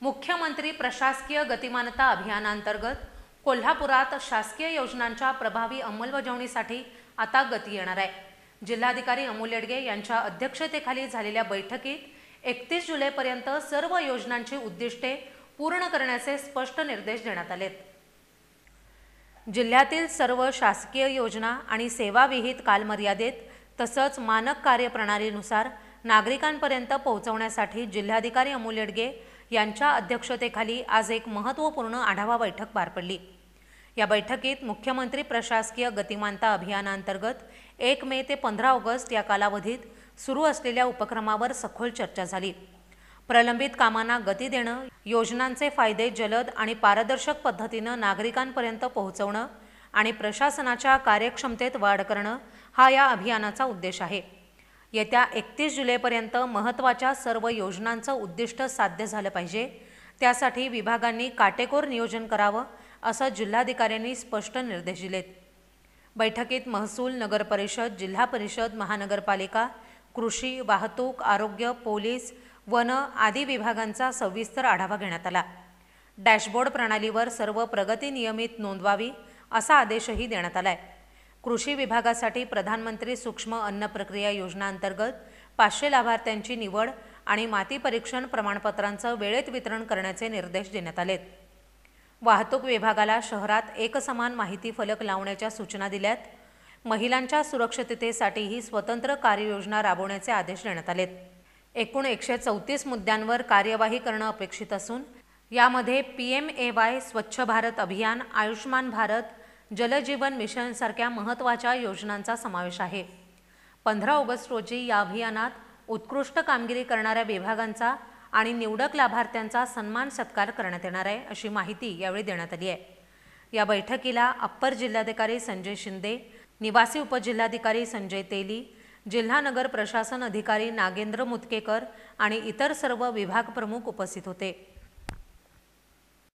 मुख्यमंत्री प्रशासकीय गतिमानता अभियानांतर्गत कोल्हापुरात शासकीय योजनांच्या प्रभावी अंमलबजावणीसाठी आता गती येणार आहे। जिल्हाधिकारी अमोल येडगे यांच्या अध्यक्षतेखाली झालेल्या बैठकीत 31 जुलैपर्यंत सर्व योजनांची उद्दिष्टे पूर्ण करण्याचे स्पष्ट निर्देश देण्यात आलेत। जिल्ह्यातील सर्व शासकीय योजना आणि सेवा विहित कालमर्यादेत तसंच मानक कार्यप्रणालीनुसार नागरिकांपर्यंत पोहोचवण्यासाठी जिल्हाधिकारी अमोल येडगे यांच्या अध्यक्षतेखाली आज एक महत्त्वपूर्ण आढावा बैठक पार पडली। या बैठकीत मुख्यमंत्री प्रशासकीय गतिमानता अभियानांतर्गत 1 मे ते 15 ऑगस्ट या कालावधीत सुरू असलेल्या उपक्रमावर सखोल चर्चा झाली। प्रलंबित कामांना गती देणं, योजनांचे फायदे जलद आणि पारदर्शक पद्धतीनं नागरिकांपर्यंत पोहोचवणं आणि प्रशासनाच्या कार्यक्षमतेत वाढ करणं हा या अभियानाचा उद्देश आहे। येत्या 31 जुलैपर्यंत महत्त्वाच्या सर्व योजनांचं उद्दिष्ट साध्य झालं पाहिजे, त्यासाठी विभागांनी काटेकोर नियोजन करावं असं जिल्हाधिकाऱ्यांनी स्पष्ट निर्देश दिलेत। बैठकीत महसूल, नगर परिषद, जिल्हा परिषद, महानगरपालिका, कृषी, वाहतूक, आरोग्य, पोलीस, वन आदी विभागांचा सविस्तर आढावा घेण्यात आला। डॅशबोर्ड प्रणालीवर सर्व प्रगती नियमित नोंदवावी असा आदेशही देण्यात आलाय। कृषी विभागासाठी प्रधानमंत्री सूक्ष्म अन्न प्रक्रिया योजनांतर्गत 500 लाभार्थ्यांची निवड आणि माती परीक्षण प्रमाणपत्रांचं वेळेत वितरण करण्याचे निर्देश देण्यात आलेत। वाहतूक विभागाला शहरात एकसमान माहिती फलक लावण्याच्या सूचना दिल्यात। महिलांच्या सुरक्षिततेसाठीही स्वतंत्र कार्ययोजना राबवण्याचे आदेश देण्यात आलेत। एकूण 134 मुद्द्यांवर कार्यवाही करणं अपेक्षित असून यामध्ये PMAY, स्वच्छ भारत अभियान, आयुष्मान भारत, जल जीवन मिशन सारख्या महत्त्वाच्या योजनांचा समावेश आहे। 15 ऑगस्ट रोजी या अभियानात उत्कृष्ट कामगिरी करणाऱ्या विभागांचा आणि निवडक लाभार्थ्यांचा सन्मान सत्कार करण्यात येणार आहे अशी माहिती यावेळी देण्यात आली आहे। या बैठकीला अप्पर जिल्हाधिकारी संजय शिंदे, निवासी उपजिल्हाधिकारी संजय तेली, जिल्हा नगर प्रशासन अधिकारी नागेंद्र मुतकेकर आणि इतर सर्व विभाग प्रमुख उपस्थित होते।